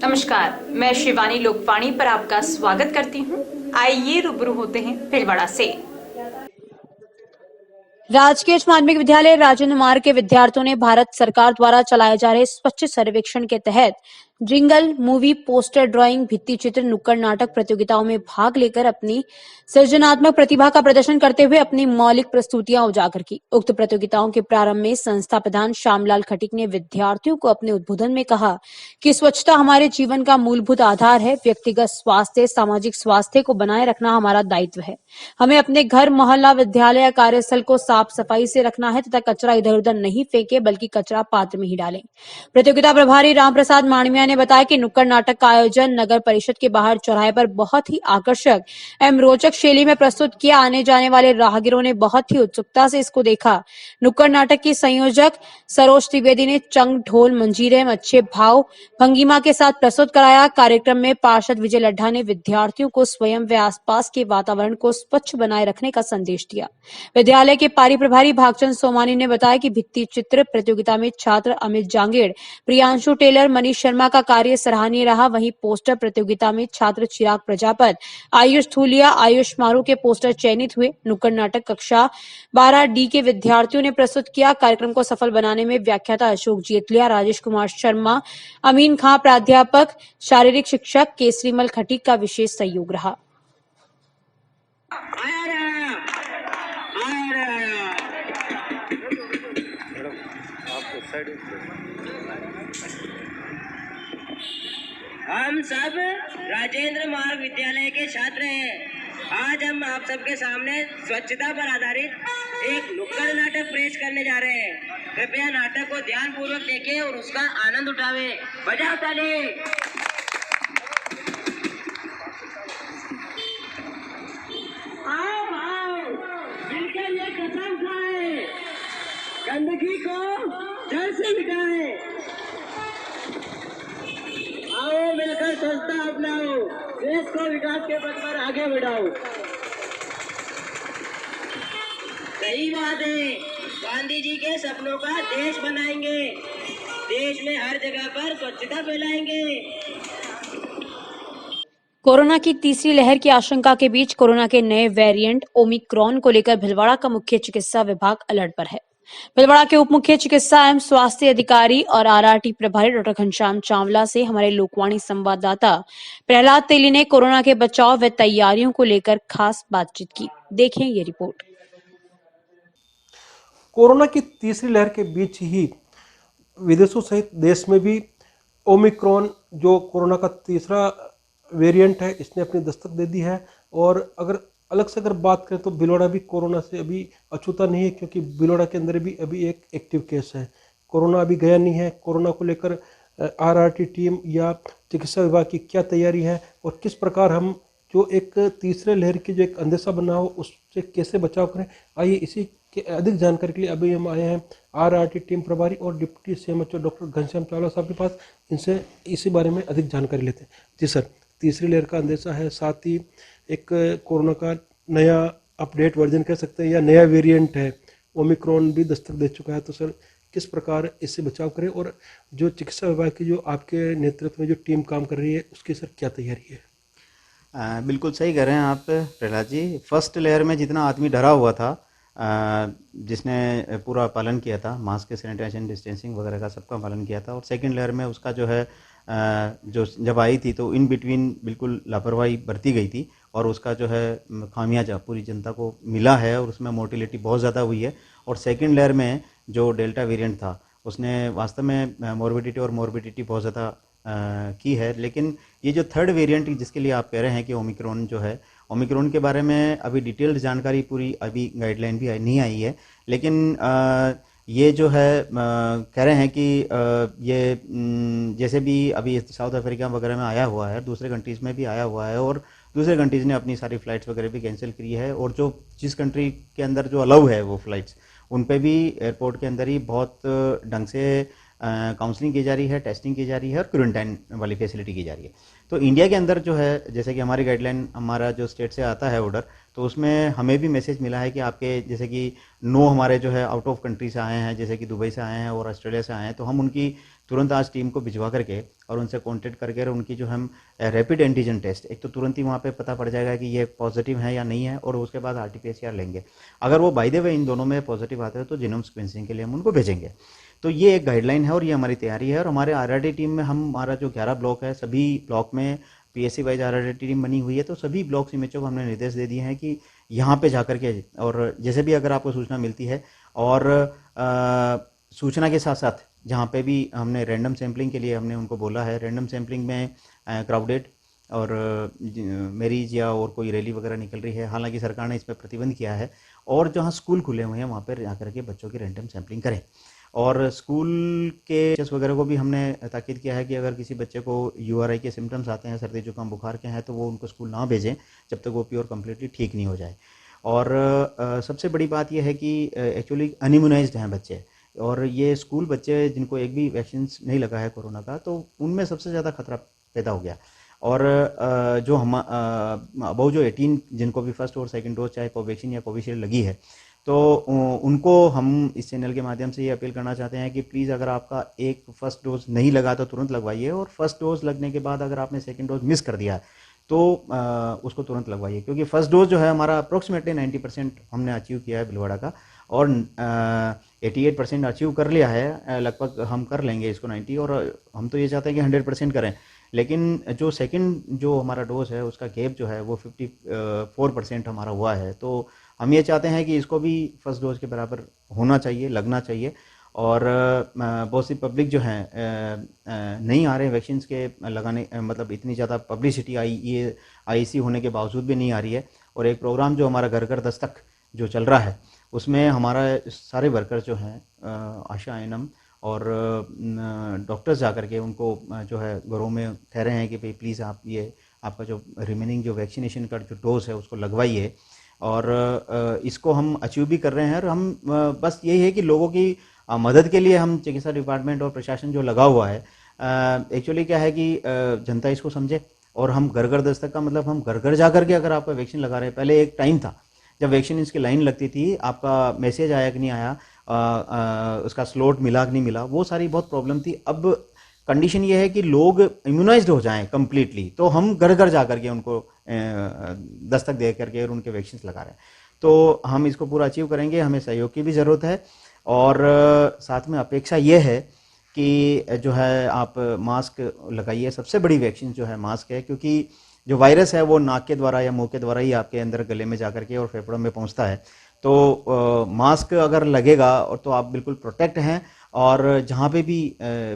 नमस्कार, मैं शिवानी लोकवाणी पर आपका स्वागत करती हूँ। आइए रूबरू होते हैं भीलवाड़ा से। राजकीय माध्यमिक विद्यालय राजेंद्र मार्ग के विद्यार्थियों ने भारत सरकार द्वारा चलाए जा रहे स्वच्छ सर्वेक्षण के तहत जिंगल, मूवी, पोस्टर, ड्राइंग, भित्ति चित्र, नुक्कड़ नाटक प्रतियोगिताओं में भाग लेकर अपनी सृजनात्मक प्रतिभा का प्रदर्शन करते हुए अपनी मौलिक प्रस्तुतियां उजागर की। उक्त प्रतियोगिताओं के प्रारंभ में संस्था प्रधान श्यामलाल खटीक ने विद्यार्थियों को अपने उद्बोधन में कहा कि स्वच्छता हमारे जीवन का मूलभूत आधार है। व्यक्तिगत स्वास्थ्य, सामाजिक स्वास्थ्य को बनाए रखना हमारा दायित्व है। हमें अपने घर, मोहल्ला, विद्यालय या कार्यस्थल को साफ सफाई से रखना है तथा कचरा इधर उधर नहीं फेंके बल्कि कचरा पात्र में ही डालें। प्रतियोगिता प्रभारी रामप्रसाद मांडविया ने बताया कि नुक्कड़ नाटक का आयोजन नगर परिषद के बाहर चौराहे पर बहुत ही आकर्षक एवं रोचक शैली में प्रस्तुत किया। आने जाने वाले राहगीरों ने बहुत ही उत्सुकता से इसको देखा। नुक्कड़ नाटक की संयोजक सरोज त्रिवेदी ने चंग, ढोल, मंजीरे में अच्छे भाव भंगिमा के साथ प्रस्तुत कराया। कार्यक्रम में पार्षद विजय लड्ढा ने विद्यार्थियों को स्वयं व आसपास के वातावरण को स्वच्छ बनाए रखने का संदेश दिया। विद्यालय के पारी प्रभारी भागचंद सोमानी ने बताया कि भित्ति चित्र प्रतियोगिता में छात्र अमित जांगेड़, प्रियांशु टेलर, मनीष शर्मा का कार्य सराहनीय रहा। वहीं पोस्टर प्रतियोगिता में छात्र चिराग प्रजापत, आयुष थूलिया, आयुष मारू के पोस्टर चयनित हुए। नुक्कड़ नाटक कक्षा 12D के विद्यार्थियों ने प्रस्तुत किया। कार्यक्रम को सफल बनाने में व्याख्याता अशोक जेतलिया, राजेश कुमार शर्मा, अमीन खां, प्राध्यापक शारीरिक शिक्षक केसरीमल खटीक का विशेष सहयोग रहा। हम सब राजेंद्र मार्ग विद्यालय के छात्र हैं। आज हम आप सबके सामने स्वच्छता पर आधारित एक नुक्कड़ नाटक पेश करने जा रहे हैं। कृपया नाटक को ध्यान पूर्वक देखें और उसका आनंद उठावें। बजाओ ताली। आओ आओ, मिलकर ये कसम खाएं, गंदगी को जड़ से मिटाएं। आओ मिलकर स्वच्छता अपनाओ, देश को विकास के पथ पर आगे बढ़ाओ। सही बात है, गांधी जी के सपनों का देश बनाएंगे। देश में हर जगह पर स्वच्छता फैलाएंगे। कोरोना की तीसरी लहर की आशंका के बीच कोरोना के नए वेरिएंट ओमिक्रॉन को लेकर भीलवाड़ा का मुख्य चिकित्सा विभाग अलर्ट पर है। भीलवाड़ा के उप मुख्य चिकित्सा एवं स्वास्थ्य अधिकारी और आरआरटी प्रभारी डॉक्टर घनश्याम चावला से हमारे लोकवाणी संवाददाता प्रहलाद तेली ने कोरोना के बचाव व तैयारियों को लेकर खास बातचीत की। देखें ये रिपोर्ट। कोरोना की तीसरी लहर के बीच ही विदेशों सहित देश में भी ओमिक्रॉन जो कोरोना का तीसरा वेरिएंट है, इसने अपनी दस्तक दे दी है। और अगर अलग से अगर बात करें तो भीलवाड़ा भी कोरोना से अभी अछूता नहीं है, क्योंकि भीलवाड़ा के अंदर भी अभी एक एक्टिव केस है। कोरोना अभी गया नहीं है। कोरोना को लेकर आरआरटी टीम या चिकित्सा विभाग की क्या तैयारी है और किस प्रकार हम जो एक तीसरे लहर की जो एक अंदेशा बना हो उससे कैसे बचाव करें, आइए इसी के अधिक जानकारी के लिए अभी हम आए हैं आरआरटी टीम प्रभारी और deputy CMHO doctor Ghanshyam Chawla साहब के पास। इनसे इसी बारे में अधिक जानकारी लेते हैं। जी सर, तीसरी लहर का अंदेशा है, साथ ही एक कोरोना का नया अपडेट वर्जन कह सकते हैं या नया वेरिएंट है, ओमिक्रॉन भी दस्तक दे चुका है। तो सर किस प्रकार इससे बचाव करें और जो चिकित्सा विभाग की जो आपके नेतृत्व में जो टीम काम कर रही है उसकी सर क्या तैयारी है? बिल्कुल सही कह रहे हैं आप प्रहलाद जी। फर्स्ट लेयर में जितना आदमी डरा हुआ था, जिसने पूरा पालन किया था, मास्क, सैनिटाइजेशन, डिस्टेंसिंग वगैरह का सबका पालन किया था, और सेकंड लेयर में उसका जो है जो जब आई थी तो इन बिटवीन बिल्कुल लापरवाही बरती गई थी और उसका जो है खामियाजा पूरी जनता को मिला है और उसमें मोर्टिलिटी बहुत ज़्यादा हुई है। और सेकंड लेयर में जो डेल्टा वेरिएंट था उसने वास्तव में मोर्बिडिटी बहुत ज़्यादा की है। लेकिन ये जो थर्ड वेरिएंट जिसके लिए आप कह रहे हैं कि ओमिक्रॉन जो है, ओमिक्रॉन के बारे में अभी डिटेल्ड जानकारी पूरी अभी गाइडलाइन भी नहीं आई है। लेकिन ये जो है कह रहे हैं कि ये जैसे भी अभी साउथ अफ्रीका वगैरह में आया हुआ है, दूसरे कंट्रीज़ में भी आया हुआ है और दूसरे कंट्रीज़ ने अपनी सारी फ़्लाइट्स वगैरह भी कैंसिल की है। और जो जिस कंट्री के अंदर जो अलाउ है वो फ़्लाइट्स, उन पे भी एयरपोर्ट के अंदर ही बहुत ढंग से काउंसलिंग की जा रही है, टेस्टिंग की जा रही है और क्वारंटाइन वाली फैसिलिटी की जा रही है। तो इंडिया के अंदर जो है, जैसे कि हमारी गाइडलाइन, हमारा जो स्टेट से आता है ऑर्डर, तो उसमें हमें भी मैसेज मिला है कि आपके जैसे कि 9 हमारे जो है आउट ऑफ कंट्री से आए हैं, जैसे कि दुबई से आए हैं और ऑस्ट्रेलिया से आए हैं, तो हम उनकी तुरंत आज टीम को भिजवा करके और उनसे कांटेक्ट करके और उनकी जो हम रैपिड एंटीजन टेस्ट, एक तो तुरंत ही वहाँ पे पता पड़ जाएगा कि ये पॉजिटिव है या नहीं है, और उसके बाद RT-PCR लेंगे। अगर वो बाय द वे इन दोनों में पॉजिटिव आते हैं तो जीनोम सीक्वेंसिंग के लिए हम उनको भेजेंगे। तो ये एक गाइडलाइन है और ये हमारी तैयारी है। और हमारे RRT टीम में हमारा जो 11 ब्लॉक है, सभी ब्लॉक में PSC वाइज RRT टीम बनी हुई है, तो सभी ब्लॉक सीएमएचओ को हमने निर्देश दे दिए हैं कि यहाँ पे जाकर के, और जैसे भी अगर आपको सूचना मिलती है, और सूचना के साथ साथ जहाँ पे भी हमने रैंडम सैम्पलिंग के लिए हमने उनको बोला है, रैंडम सैम्पलिंग में क्राउडेड और मैरिज या और कोई रैली वगैरह निकल रही है, हालांकि सरकार ने इस पर प्रतिबंध किया है, और जहाँ स्कूल खुले हुए हैं वहाँ पर जाकर के बच्चों की रैंडम सैम्पलिंग करें। और स्कूल के टीचर्स वगैरह को भी हमने ताकीद किया है कि अगर किसी बच्चे को URI के सिम्टम्स आते हैं, सर्दी जुकाम बुखार के हैं, तो वो उनको स्कूल ना भेजें जब तक वो प्योर कम्प्लीटली ठीक नहीं हो जाए। और सबसे बड़ी बात यह है कि एक्चुअली अनइम्यूनाइज्ड हैं बच्चे, और ये स्कूल बच्चे जिनको एक भी वैक्सीन नहीं लगा है कोरोना का, तो उनमें सबसे ज़्यादा खतरा पैदा हो गया। और जो हम अबव जो 18 जिनको भी फर्स्ट और सेकंड डोज चाहे कोवैक्सीन या कोविशील्ड लगी है, तो उनको हम इस चैनल के माध्यम से ये अपील करना चाहते हैं कि प्लीज़ अगर आपका एक फर्स्ट डोज नहीं लगा तो तुरंत लगवाइए, और फर्स्ट डोज लगने के बाद अगर आपने सेकंड डोज मिस कर दिया तो उसको तुरंत लगवाइए, क्योंकि फर्स्ट डोज जो है हमारा अप्रोक्सीमेटली 90% हमने अचीव किया है भीलवाड़ा का, और 88% अचीव कर लिया है, लगभग हम कर लेंगे इसको 90, और हम तो ये चाहते हैं कि 100% करें। लेकिन जो सेकंड जो हमारा डोज है उसका गैप जो है वो 54% हमारा हुआ है, तो हम ये चाहते हैं कि इसको भी फर्स्ट डोज के बराबर होना चाहिए, लगना चाहिए। और बहुत सी पब्लिक जो है नहीं आ रहे हैं वैक्सीन के लगाने, मतलब इतनी ज़्यादा पब्लिसिटी IEC होने के बावजूद भी नहीं आ रही है। और एक प्रोग्राम जो हमारा घर घर दस्तक जो चल रहा है, उसमें हमारा सारे वर्कर जो हैं आशा ANM और डॉक्टर्स जाकर के उनको जो है घरों में कह रहे हैं कि भाई प्लीज़ आप ये आपका जो रिमेनिंग जो वैक्सीनेशन का जो डोज है उसको लगवाइए। और इसको हम अचीव भी कर रहे हैं, और हम बस यही है कि लोगों की मदद के लिए हम चिकित्सा डिपार्टमेंट और प्रशासन जो लगा हुआ है, एक्चुअली क्या है कि जनता इसको समझे, और हम घर घर दस्तक का मतलब हम घर घर जा कर के अगर आपका वैक्सीन लगा रहे हैं। पहले एक टाइम था जब वैक्सीन इसकी लाइन लगती थी, आपका मैसेज आया कि नहीं आया, उसका स्लॉट मिला कि नहीं मिला, वो सारी बहुत प्रॉब्लम थी। अब कंडीशन ये है कि लोग इम्यूनाइज्ड हो जाएं कम्प्लीटली, तो हम घर घर जा करके उनको दस्तक दे करके और उनके वैक्सीन लगा रहे हैं। तो हम इसको पूरा अचीव करेंगे, हमें सहयोग की भी ज़रूरत है। और साथ में अपेक्षा ये है कि जो है आप मास्क लगाइए, सबसे बड़ी वैक्सीन जो है मास्क है, क्योंकि जो वायरस है वो नाक के द्वारा या मुंह के द्वारा ही आपके अंदर गले में जाकर के और फेफड़ों में पहुंचता है। तो मास्क अगर लगेगा और तो आप बिल्कुल प्रोटेक्ट हैं। और जहाँ पे भी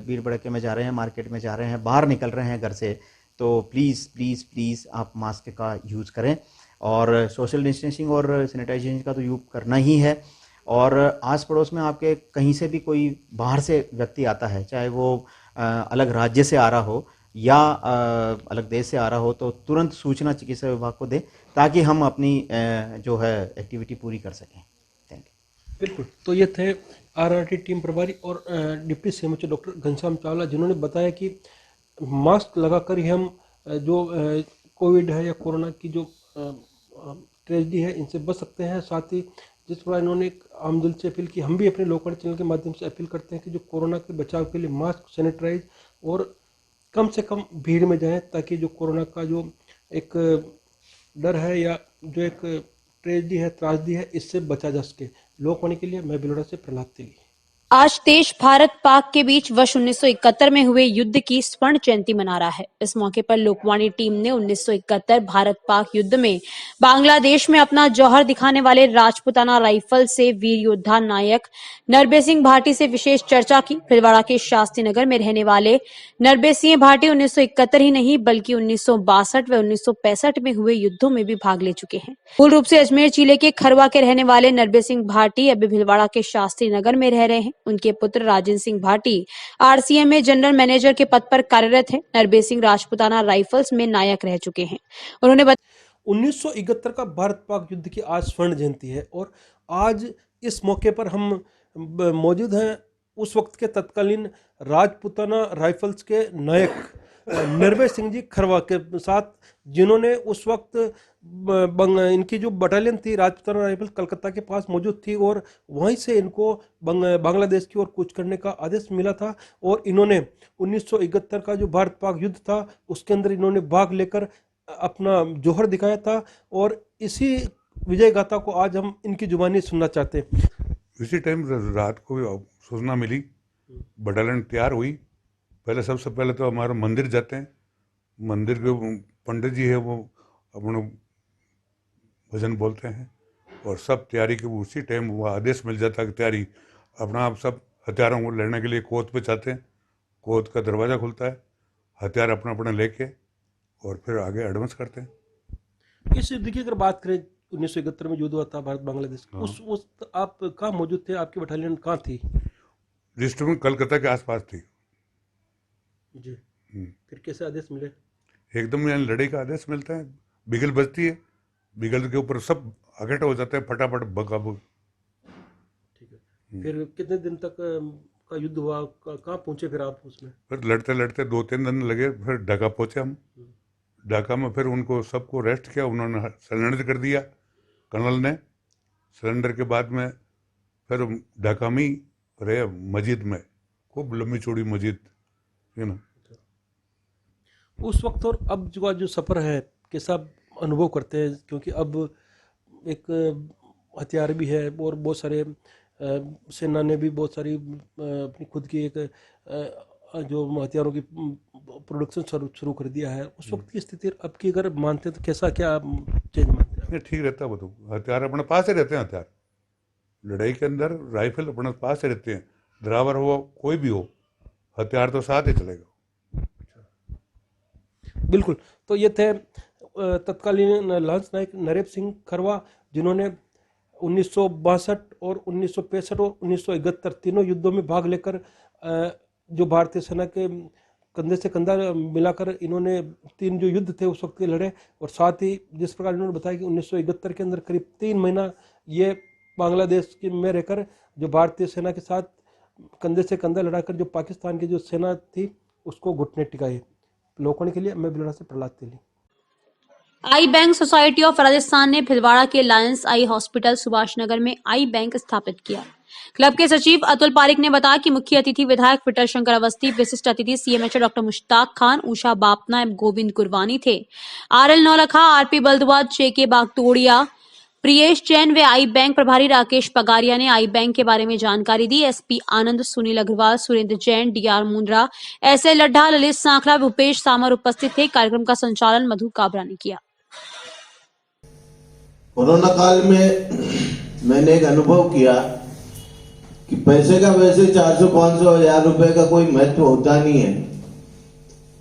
भीड़ भड़के में जा रहे हैं, मार्केट में जा रहे हैं, बाहर निकल रहे हैं घर से, तो प्लीज़ प्लीज़ प्लीज़ आप मास्क का यूज़ करें, और सोशल डिस्टेंसिंग और सैनिटाइजेशन का तो यूज़ करना ही है। और आस पड़ोस में आपके कहीं से भी कोई बाहर से व्यक्ति आता है, चाहे वो अलग राज्य से आ रहा हो या अलग देश से आ रहा हो, तो तुरंत सूचना चिकित्सा विभाग को दें, ताकि हम अपनी जो है एक्टिविटी पूरी कर सकें। Thank you. बिल्कुल, तो ये थे RRT टीम प्रभारी और deputy CMHO doctor Ghanshyam Chawla, जिन्होंने बताया कि मास्क लगाकर ही हम जो कोविड है या कोरोना की जो ट्रेजेडी है इनसे बच सकते हैं। साथ ही जिस तरह इन्होंने एक आम दिल से अपील की, हम भी अपने लोकल चैनल के माध्यम से अपील करते हैं कि जो कोरोना के बचाव के लिए मास्क, सैनिटाइज और कम से कम भीड़ में जाएं, ताकि जो कोरोना का जो एक डर है या जो एक ट्रेजेडी है, त्रासदी है, इससे बचा जा सके। लोकवाणी के लिए मैं भिलवाड़ा से प्रहलाद तेली। आज देश भारत पाक के बीच वर्ष 1971 में हुए युद्ध की स्वर्ण जयंती मना रहा है। इस मौके पर लोकवाणी टीम ने 1971 भारत पाक युद्ध में बांग्लादेश में अपना जौहर दिखाने वाले राजपुताना राइफल से वीर योद्धा नायक नरबे सिंह भाटी से विशेष चर्चा की। भिलवाड़ा के शास्त्री नगर में रहने वाले नरबे सिंह भाटी 1971 ही नहीं बल्कि 1962 व 1965 में हुए युद्धों में भी भाग ले चुके हैं। मूल रूप से अजमेर जिले के खरवा के रहने वाले नरबे सिंह भाटी अभी भिलवाड़ा के शास्त्री नगर में रह रहे हैं। उनके पुत्र राजेंद्र सिंह भाटी RCM में जनरल मैनेजर के पद पर कार्यरत हैं। नरबे सिंह राजपुताना राइफल्स में नायक रह चुके हैं। उन्होंने 1971 का भारत पाक युद्ध की आज स्वर्ण जयंती है, और आज इस मौके पर हम मौजूद हैं उस वक्त के तत्कालीन राजपुताना राइफल्स के नायक नरवे सिंह जी खरवा के साथ, जिन्होंने उस वक्त इनकी जो बटालियन थी राजपूताना राइफल कलकत्ता के पास मौजूद थी और वहीं से इनको बांग्लादेश की ओर कूच करने का आदेश मिला था। और इन्होंने 1971 का जो भारत पाक युद्ध था उसके अंदर इन्होंने भाग लेकर अपना जौहर दिखाया था। और इसी विजय गाथा को आज हम इनकी जुबानी सुनना चाहते हैं। इसी टाइम रात को सूचना मिली, बटालियन तैयार हुई। पहले सबसे पहले तो हमारे मंदिर जाते हैं, मंदिर के पंडित जी है वो अपने भजन बोलते हैं और सब तैयारी के उसी टाइम वो आदेश मिल जाता है कि तैयारी अपना आप सब हथियारों को लेने के लिए कोर्ट पे जाते हैं। कोर्ट का दरवाज़ा खुलता है, हथियार अपना अपना लेके और फिर आगे एडवांस करते हैं। इस युद्ध की अगर बात करें 1971 में युद्ध हुआ था भारत बांग्लादेश का, उस वक्त आप कहाँ मौजूद थे, आपकी बटालियन कहाँ थी? डिस्ट्रिक्ट कलकत्ता के आसपास थी जी। फिर कैसे आदेश मिले? एकदम यहाँ लड़ाई का आदेश मिलता है, बिगल बजती है, बिगल के ऊपर सब इकट्ठा हो जाते हैं, फटाफट बगाबग। ठीक है। फिर कितने दिन तक का युद्ध हुआ, कहाँ पहुंचे फिर आप उसमें? फिर लड़ते लड़ते 2-3 दिन लगे, फिर ढाका पहुंचे हम। ढाका में फिर उनको सबको रेस्ट किया, उन्होंने सरेंडर कर दिया कर्नल ने। सरेंडर के बाद में फिर ढाका में ही रहे, मस्जिद में, खूब लंबी चौड़ी मस्जिद है ना। उस वक्त और अब जो सफ़र है कैसा अनुभव करते हैं? क्योंकि अब एक हथियार भी है और बहुत सारे सेना ने भी बहुत सारी अपनी खुद की एक जो हथियारों की प्रोडक्शन शुरू कर दिया है। उस वक्त की स्थिति अब की अगर मानते हैं तो कैसा क्या चेंज मानते हैं? नहीं, ठीक रहता है वो तो। हथियार अपने पास ही रहते हैं, हथियार लड़ाई के अंदर राइफल अपने पास ही रहते हैं, ड्राइवर हो कोई भी हो, हथियार तो साथ ही चलेगा। बिल्कुल। तो ये थे तत्कालीन लांस नायक नरेप सिंह खरवा, जिन्होंने 1962 और 1965 और 1971 तीनों युद्धों में भाग लेकर जो भारतीय सेना के कंधे से कंधा मिलाकर इन्होंने 3 जो युद्ध थे उस वक्त के लड़े। और साथ ही जिस प्रकार इन्होंने बताया कि 1971 के अंदर करीब 3 महीना ये बांग्लादेश के में रहकर जो भारतीय सेना के साथ कंधे से कंधा लड़ाकर जो पाकिस्तान की जो सेना थी उसको घुटने टिकाए। लोकवाणी के लिए मैं बिलड़ा से प्रहलाद तेली। आई बैंक सोसाइटी ऑफ राजस्थान ने भिलवाड़ा के Lions eye hospital Subhash Nagar में आई बैंक स्थापित किया। क्लब के सचिव अतुल पारिक ने बताया कि मुख्य अतिथि विधायक पीटर शंकर अवस्थी, विशिष्ट अतिथि सीएमएचओ डॉक्टर मुश्ताक खान, उषा बापना एवं गोविंद कुरवानी थे। आरएल नौलखा, आरपी बल्दवाद, जेके बागतोड़िया, प्रियेश जैन व आई बैंक प्रभारी राकेश पगारिया ने आई बैंक के बारे में जानकारी दी। एसपी आनंद, सुनील अग्रवाल, सुरेंद्र जैन, डीआर मुंद्रा, एसए लड्ढा, ललित सांखला, भूपेश सामर उपस्थित थे। कार्यक्रम का संचालन मधु काबरा ने किया। कोरोना काल में मैंने एक अनुभव किया कि पैसे का वैसे 400, 500, 1000 रुपए का कोई महत्व होता नहीं है,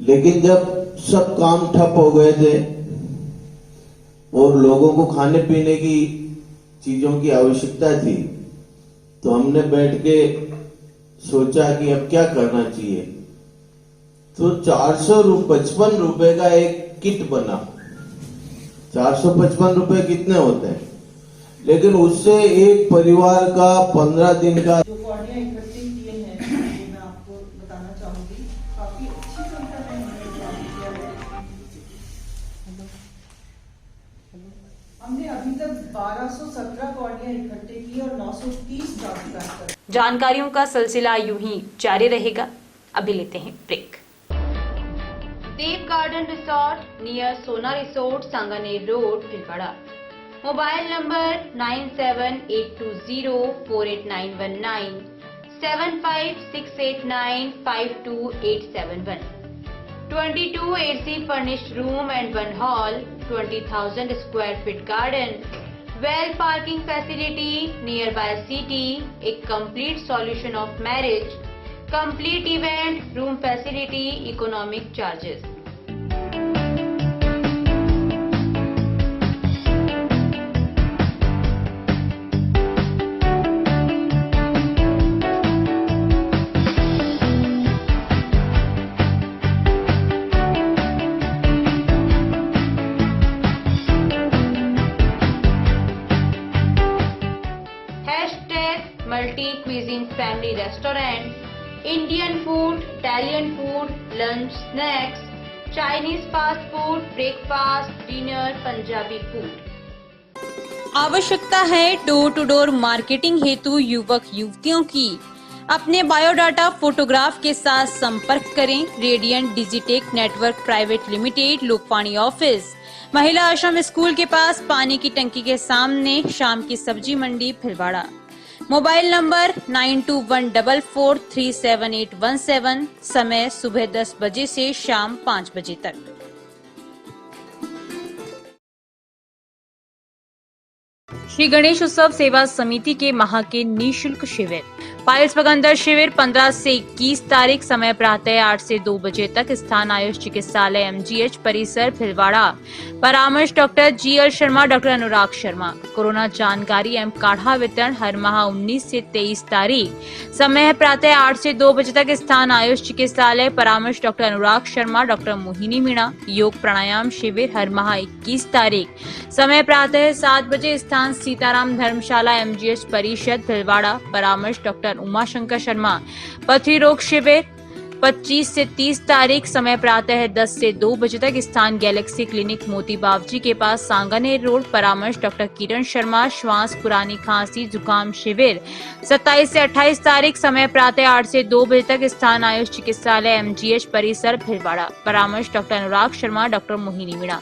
लेकिन जब सब काम ठप हो गए थे और लोगों को खाने पीने की चीजों की आवश्यकता थी, तो हमने बैठ के सोचा कि अब क्या करना चाहिए। तो 455 रुपए का एक किट बना। 455 रुपए कितने होते हैं, लेकिन उससे एक परिवार का 15 दिन का जो कॉर्डिया इकट्ठे किए हैं वो मैं आपको बताना चाहूंगी। काफी अच्छी संख्या में हमने काम किया है। हमने अभी तक 1217 कॉर्डिया इकट्ठे किए और 930 डॉक्टर। जानकारियों का सिलसिला यूं ही जारी रहेगा। अभी लेते हैं ब्रेक। देव गार्डन रिसोर्ट नियर सोना resort, Sanganer road, Bhilwara. Mobile number 9782048919, 7568952871, 22 AC furnished room and 1 hall, 20,000 square feet garden, well parking facility nearby city, a complete solution of marriage, complete event room facility, economic charges. Multi cuisine family restaurant, Indian food, Italian food, lunch, snacks, Chinese fast food, breakfast, dinner, Punjabi food. आवश्यकता है door to door marketing हेतु युवक युवतियों की। अपने biodata photograph के साथ संपर्क करें। Radiant Digitech network private limited, Lokpani office, Mahila Ashram school के पास, पानी की टंकी के सामने, शाम की सब्जी मंडी, भिलवाड़ा। Mobile number 9214437817। समय सुबह 10 बजे से शाम 5 बजे तक। श्री गणेश उत्सव सेवा समिति के माह के निःशुल्क शिविर। पाइल्स पगंदर शिविर 15 से 21 तारीख। समय प्रातः 8 से 2 बजे तक। स्थान आयुष चिकित्सालय MGH परिसर, भिलवाड़ा। परामर्श doctor GL Sharma, doctor Anurag Sharma. Corona जानकारी एवं काढ़ा वितरण हर माह 19 से 23 तारीख। समय प्रातः 8 से 2 बजे तक। स्थान आयुष चिकित्सालय। परामर्श डॉक्टर अनुराग शर्मा, डॉक्टर मोहिनी मीणा। योग प्राणायाम शिविर हर माह 21 तारीख। समय प्रातः 7 बजे। स्थान सीताराम धर्मशाला MGH परिषद, भिलवाड़ा। परामर्श डॉक्टर उमाशंकर शर्मा। पथरी रोग शिविर 25 से 30 तारीख। समय प्रातः 10 से 2 बजे तक। स्थान गैलेक्सी क्लिनिक, मोती बावजी के पास, सांगानेर रोड। परामर्श डॉक्टर किरण शर्मा। श्वास, पुरानी खांसी, जुकाम शिविर 27 से 28 तारीख। समय प्रातः 8 से 2 बजे तक। स्थान आयुष चिकित्सालय MGH परिसर, भिलवाड़ा। परामर्श doctor Anurag Sharma, doctor Mohini Meena.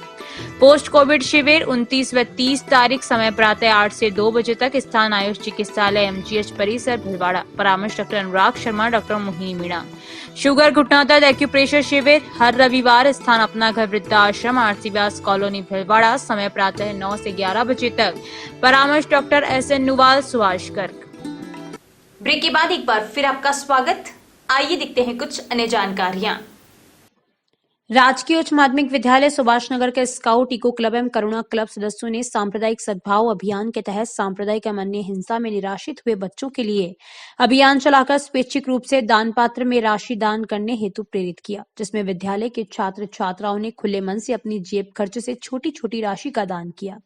Post covid शिविर 29 व 30 तारीख। समय प्रातः 8 से 2 बजे तक। स्थान आयुष चिकित्सालय MGH परिसर, भिलवाड़ा। परामर्श doctor Anurag Sharma, doctor Mohini Meena. Sugar, घुटना दर्द, एक्यूप्रेशर शिविर हर रविवार। स्थान अपना घर वृद्धाश्रम, RC व्यास कॉलोनी, भिलवाड़ा। समय प्रातः 9 से 11 बजे तक। परामर्श doctor SN Nuwal, Subhash Garg. Break के बाद एक बार फिर आपका स्वागत। आइए देखते हैं कुछ अन्य जानकारियां। राजकीय उच्च माध्यमिक विद्यालय सुभाष नगर के स्काउट, इको क्लब एवं करुणा क्लब सदस्यों ने सांप्रदायिक सद्भाव अभियान के तहत सांप्रदायिक एवं अन्य हिंसा में निराश्रित हुए बच्चों के लिए अभियान चलाकर स्वैच्छिक रूप से दान पात्र में राशि दान करने हेतु प्रेरित किया, जिसमें विद्यालय के छात्र छात्राओं ने खुले मन से अपनी जेब खर्च से छोटी छोटी राशि का दान किया।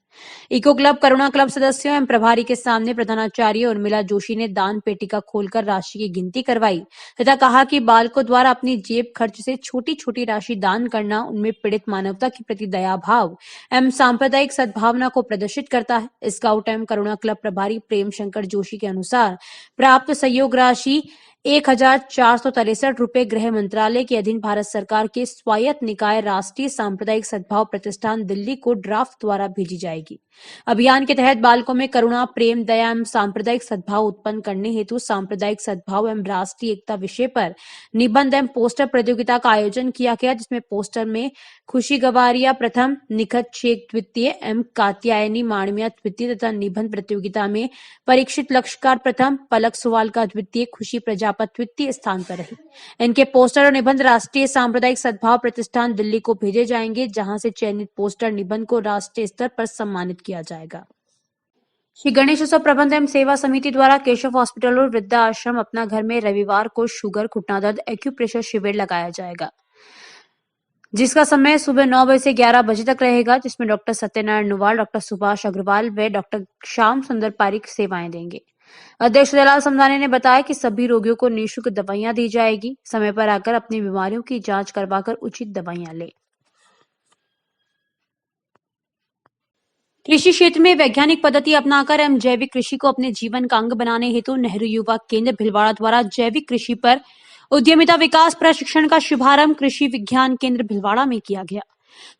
इको क्लब करुणा क्लब सदस्यों एवं प्रभारी के सामने प्रधानाचार्य उर्मिला जोशी ने दान पेटिका खोलकर राशि की गिनती करवाई तथा कहा कि बालकों द्वारा अपनी जेब खर्च से छोटी छोटी राशि दान करना उनमें पीड़ित मानवता के प्रति दया भाव एवं सांप्रदायिक सद्भावना को प्रदर्शित करता है। स्काउट एवं करुणा क्लब प्रभारी प्रेम शंकर जोशी के अनुसार प्राप्त सहयोग राशि 1463 रुपए गृह मंत्रालय के अधीन भारत सरकार के स्वायत्त निकाय राष्ट्रीय सांप्रदायिक सद्भाव प्रतिष्ठान दिल्ली को ड्राफ्ट द्वारा भेजी जाएगी। अभियान के तहत बालकों में करुणा, प्रेम, दया एवं सांप्रदायिक सद्भाव उत्पन्न करने हेतु सांप्रदायिक सद्भाव एवं राष्ट्रीय एकता विषय पर निबंध एवं पोस्टर प्रतियोगिता का आयोजन किया गया, जिसमें पोस्टर में खुशी गवारिया प्रथम, निखत शेख द्वितीय एवं कात्यायनी माणमिया तृतीय तथा निबंध प्रतियोगिता में परीक्षित लक्ष्यकार प्रथम, पलक सुवाल का द्वितीय, खुशी प्रजापत तृतीय स्थान पर रही। इनके पोस्टर और निबंध राष्ट्रीय सांप्रदायिक सद्भाव प्रतिष्ठान दिल्ली को भेजे जाएंगे, जहां से चयनित पोस्टर निबंध को राष्ट्रीय स्तर पर सम्मानित किया जाएगा। श्री गणेश उत्सव प्रबंध एवं सेवा समिति द्वारा केशव हॉस्पिटल और वृद्धा आश्रम अपना घर में रविवार को शुगर, घुटना दर्द, एक्यूप्रेशर शिविर लगाया जाएगा, जिसका समय सुबह 9 बजे से 11 बजे तक रहेगा, जिसमें डॉक्टर सत्यनारायण नुवाल, डॉक्टर सुभाष अग्रवाल व डॉक्टर श्याम सुंदर पारिक सेवाएं देंगे। अध्यक्ष दलाल समदानी ने बताया कि सभी रोगियों को निःशुल्क दवाइयां दी जाएगी। समय पर आकर अपनी बीमारियों की जांच करवाकर उचित दवाइयां लें। कृषि क्षेत्र में वैज्ञानिक पद्धति अपनाकर एवं जैविक कृषि को अपने जीवन का अंग बनाने हेतु नेहरू युवा केंद्र भिलवाड़ा द्वारा जैविक कृषि पर उद्यमिता विकास प्रशिक्षण का शुभारंभ कृषि विज्ञान केंद्र भिलवाड़ा में किया गया।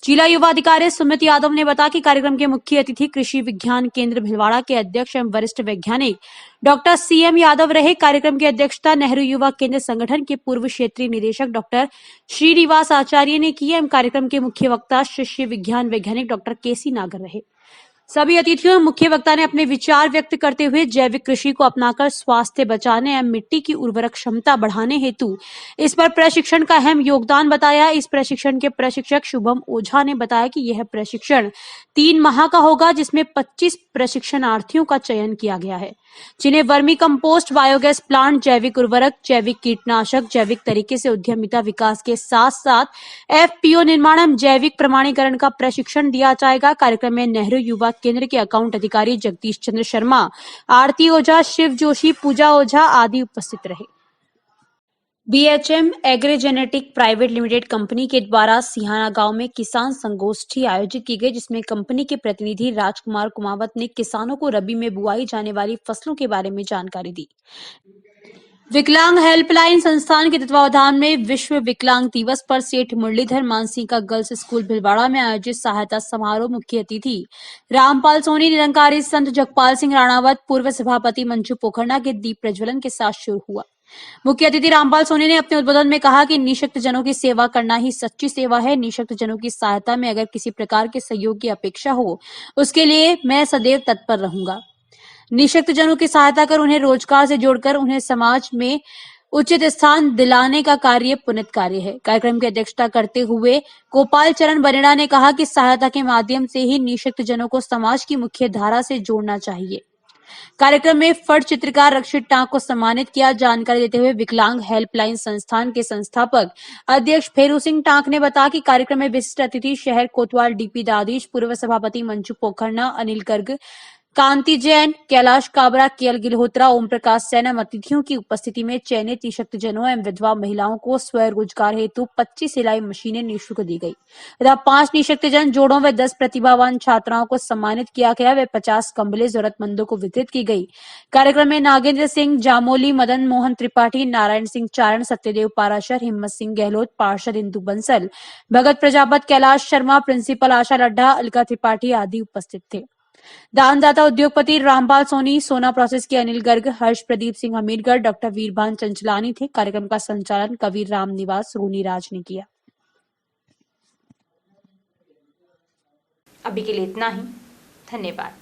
जिला युवा अधिकारी सुमित यादव ने बताया कि कार्यक्रम के मुख्य अतिथि कृषि विज्ञान केंद्र भिलवाड़ा के अध्यक्ष एवं वरिष्ठ वैज्ञानिक डॉक्टर CM यादव रहे। कार्यक्रम की अध्यक्षता नेहरू युवा केंद्र संगठन के पूर्व क्षेत्रीय निदेशक डॉक्टर श्रीनिवास आचार्य ने की एवं कार्यक्रम के मुख्य वक्ता शिष्य विज्ञान वैज्ञानिक डॉक्टर KC नागर रहे। सभी अतिथियों और मुख्य वक्ता ने अपने विचार व्यक्त करते हुए जैविक कृषि को अपनाकर स्वास्थ्य बचाने एवं मिट्टी की उर्वरक क्षमता बढ़ाने हेतु इस पर प्रशिक्षण का अहम योगदान बताया। इस प्रशिक्षण के प्रशिक्षक शुभम ओझा ने बताया कि यह प्रशिक्षण 3 माह का होगा, जिसमें 25 प्रशिक्षणार्थियों का चयन किया गया है, जिन्हें वर्मी कंपोस्ट, बायोगैस प्लांट, जैविक उर्वरक, जैविक कीटनाशक, जैविक तरीके से उद्यमिता विकास के साथ साथ FPO निर्माण एवं जैविक प्रमाणीकरण का प्रशिक्षण दिया जाएगा। कार्यक्रम में नेहरू युवा केंद्र के अकाउंट अधिकारी जगदीश चंद्र शर्मा, आरती ओझा, शिव जोशी, पूजा ओझा आदि उपस्थित रहे। BHM एग्रीजेनेटिक प्राइवेट लिमिटेड कंपनी के द्वारा सिहाना गांव में किसान संगोष्ठी आयोजित की गई, जिसमें कंपनी के प्रतिनिधि राजकुमार कुमावत ने किसानों को रबी में बुआई जाने वाली फसलों के बारे में जानकारी दी। विकलांग हेल्पलाइन संस्थान के तत्वावधान में विश्व विकलांग दिवस पर सेठ मुरलीधर मानसिंह गर्ल्स स्कूल भिलवाड़ा में आयोजित सहायता समारोह मुख्य अतिथि रामपाल सोनी, निरंकारी संत जगपाल सिंह राणावत, पूर्व सभापति मंजू पोखरना के दीप प्रज्वलन के साथ शुरू हुआ। मुख्य अतिथि रामपाल सोनी ने अपने उद्बोधन में कहा कि निशक्त जनों की सेवा करना ही सच्ची सेवा है। निशक्त जनों की सहायता में अगर किसी प्रकार के सहयोग की अपेक्षा हो, उसके लिए मैं सदैव तत्पर रहूंगा। निशक्त जनों की सहायता कर उन्हें रोजगार से जोड़कर उन्हें समाज में उचित स्थान दिलाने का कार्य पुनित कार्य है। कार्यक्रम की अध्यक्षता करते हुए गोपाल चरण बनेड़ा ने कहा कि सहायता के माध्यम से ही निशक्त जनों को समाज की मुख्य धारा से जोड़ना चाहिए। कार्यक्रम में फट चित्रकार रक्षित टांक को सम्मानित किया। जानकारी देते हुए विकलांग हेल्पलाइन संस्थान के संस्थापक अध्यक्ष फेरू सिंह टांक ने बताया कि कार्यक्रम में विशिष्ट अतिथि शहर कोतवाल डीपी दादीश, पूर्व सभापति मंजू पोखरना, अनिल गर्ग, कांति जैन, कैलाश काबरा, केएल गिल्होत्रा, ओम प्रकाश सैन एवं अतिथियों की उपस्थिति में चयनित निशक्त जनों एवं विधवा महिलाओं को स्वरोजगार हेतु 25 सिलाई मशीनें निःशुल्क दी गई तथा 5 निशक्त जन जोड़ों व 10 प्रतिभावान छात्राओं को सम्मानित किया गया व 50 कंबलें जरूरतमंदों को वितरित की गई। कार्यक्रम में नागेंद्र सिंह जामोली, मदन मोहन त्रिपाठी, नारायण सिंह चारण, सत्यदेव पाराशर, हिम्मत सिंह गहलोत, पार्षद इंदु बंसल, भगत प्रजापत, कैलाश शर्मा, प्रिंसिपल आशा लड्ढा, अलका त्रिपाठी आदि उपस्थित थे। दानदाता उद्योगपति रामपाल सोनी, सोना प्रोसेस के अनिल गर्ग, हर्ष प्रदीप सिंह हमीरगढ़, डॉक्टर वीरभान चंचलानी थे। कार्यक्रम का संचालन कबीर राम निवास रूनी राज ने किया। अभी के लिए इतना ही। धन्यवाद।